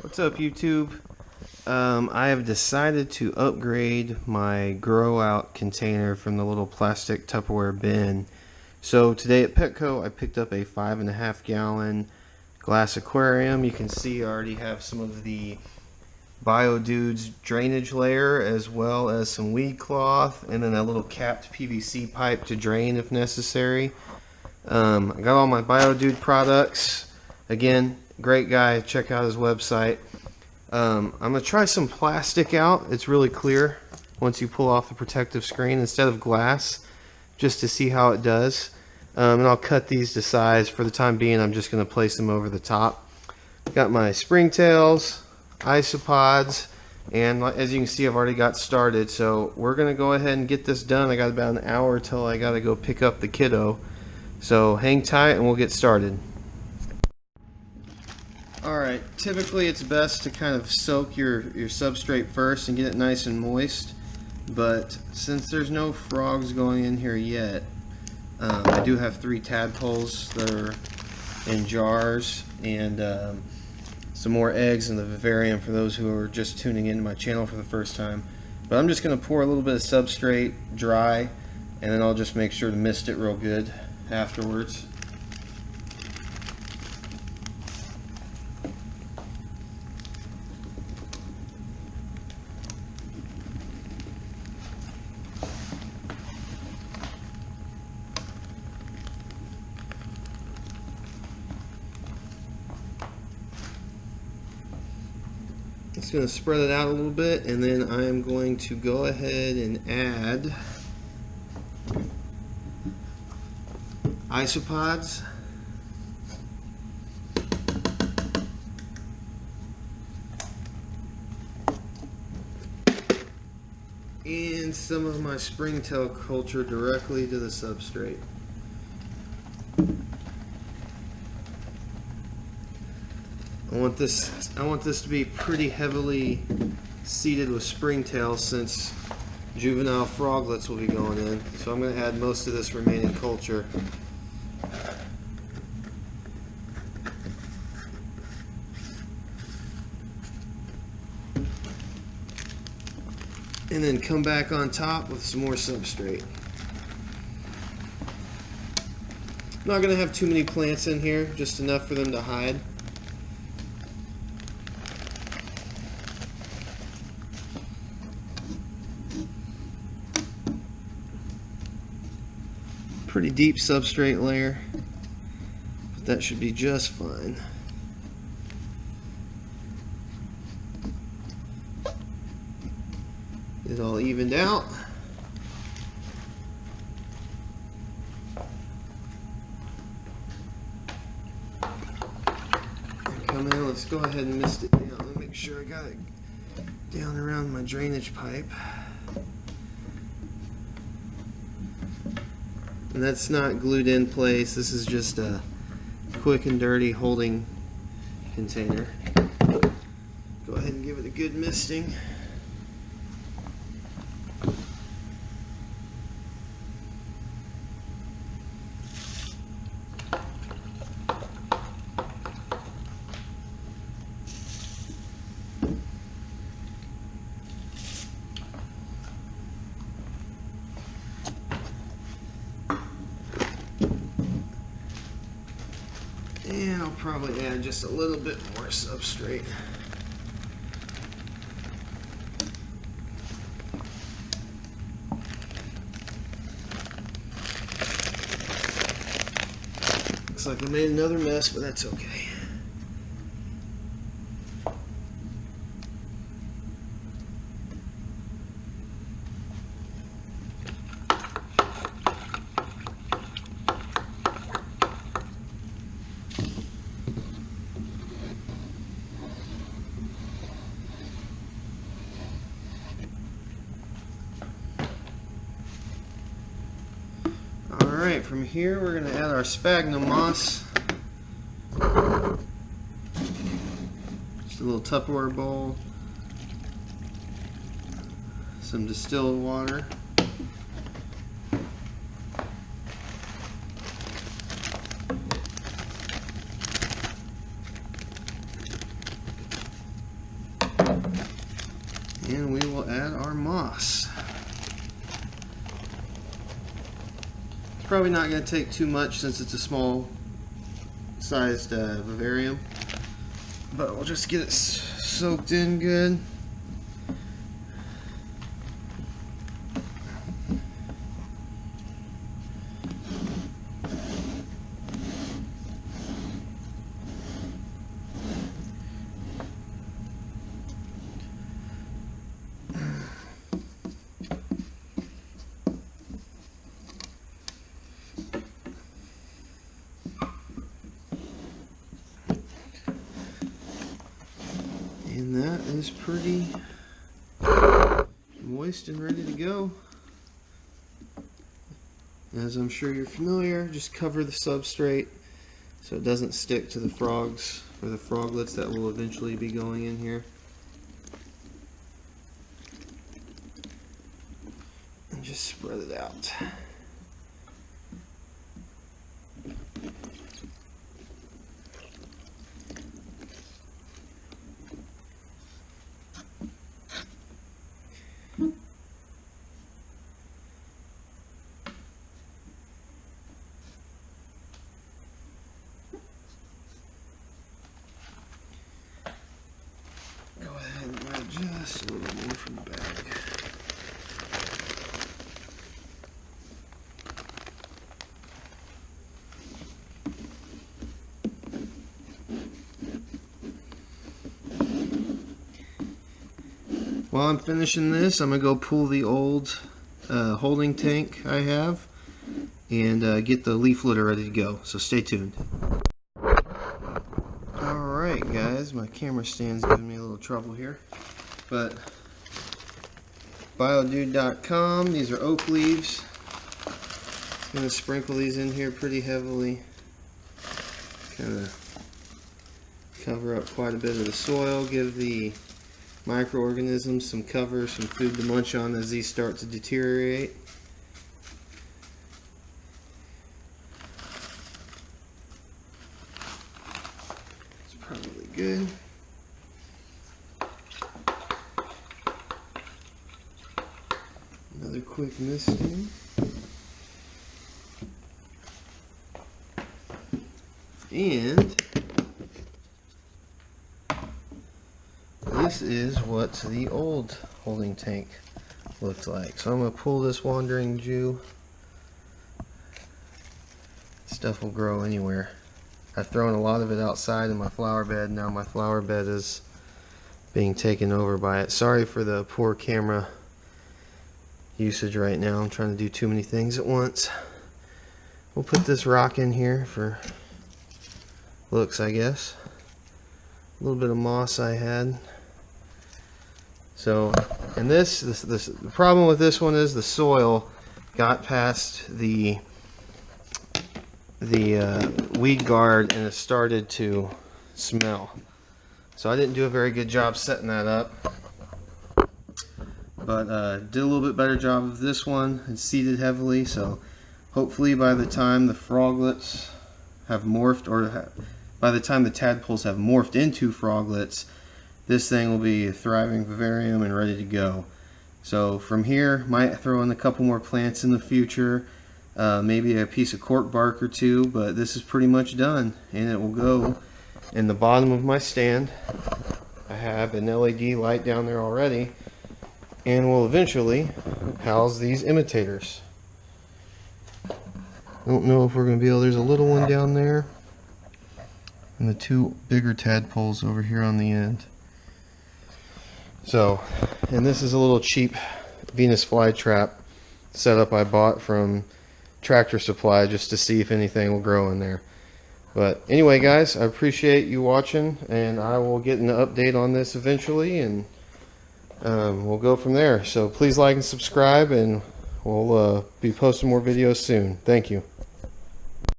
What's up, YouTube? I have decided to upgrade my grow out container from the little plastic Tupperware bin. So today at Petco I picked up a 5.5 gallon glass aquarium. You can see I already have some of the BioDudes drainage layer as well as some weed cloth and then a little capped PVC pipe to drain if necessary. I got all my BioDude products. Again, great guy, check out his website. I'm going to try some plastic out. It's really clear once you pull off the protective screen instead of glass, just to see how it does. And I'll cut these to size. For the time being, I'm just going to place them over the top. Got my springtails, isopods, and as you can see, I've already got started. So we're going to go ahead and get this done. I got about an hour till I got to go pick up the kiddo. So hang tight and we'll get started. Alright, typically it's best to kind of soak your substrate first and get it nice and moist, but since there's no frogs going in here yet, I do have 3 tadpoles that are in jars and some more eggs in the vivarium for those who are just tuning into my channel for the first time. But I'm just going to pour a little bit of substrate dry, and then I'll just make sure to mist it real good afterwards. Just going to spread it out a little bit, and then I am going to go ahead and add isopods, and some of my springtail culture directly to the substrate. I want this to be pretty heavily seeded with springtails since juvenile froglets will be going in. So I'm going to add most of this remaining culture. And then come back on top with some more substrate. I'm not going to have too many plants in here, just enough for them to hide. Pretty deep substrate layer, but that should be just fine. Get it all evened out. And come in, let's go ahead and mist it down. Let me make sure I got it down around my drainage pipe. And that's not glued in place, this is just a quick and dirty holding container. Go ahead and give it a good misting. And I'll probably add just a little bit more substrate. Looks like I made another mess, but that's okay. Alright, from here we're going to add our sphagnum moss. Just a little Tupperware bowl. Some distilled water. And we will add our moss. It's probably not going to take too much since it's a small sized vivarium, but we'll just get it soaked in good. And that is pretty moist and ready to go. As I'm sure you're familiar, just cover the substrate so it doesn't stick to the frogs or the froglets that will eventually be going in here. And just spread it out. Go ahead and grab just a little more from the bag. While I'm finishing this, I'm going to go pull the old holding tank I have and get the leaf litter ready to go, so stay tuned. Alright guys, my camera stand's giving me a little trouble here, but biodude.com, these are oak leaves. I'm going to sprinkle these in here pretty heavily, kind of cover up quite a bit of the soil, give the microorganisms some cover, some food to munch on as these start to deteriorate. It's probably good. Another quick misting. And this is what the old holding tank looked like. So I'm going to pull this wandering Jew. Stuff will grow anywhere. I've thrown a lot of it outside in my flower bed. Now my flower bed is being taken over by it. Sorry for the poor camera usage right now. I'm trying to do too many things at once. We'll put this rock in here for looks, I guess. A little bit of moss I had. So, and the problem with this one is the soil got past the weed guard and it started to smell. So I didn't do a very good job setting that up, but did a little bit better job of this one and seeded heavily. So hopefully by the time the froglets have morphed, or by the time the tadpoles have morphed into froglets, this thing will be a thriving vivarium and ready to go. So from here, might throw in a couple more plants in the future, maybe a piece of cork bark or two, but this is pretty much done, and it will go in the bottom of my stand. I have an LED light down there already, and will eventually house these imitators. I don't know if we're going to be able, there's a little one down there, and the two bigger tadpoles over here on the end. So, and this is a little cheap Venus flytrap setup I bought from Tractor Supply just to see if anything will grow in there. But anyway guys, I appreciate you watching, and I will get an update on this eventually, and we'll go from there. So please like and subscribe, and we'll be posting more videos soon. Thank you.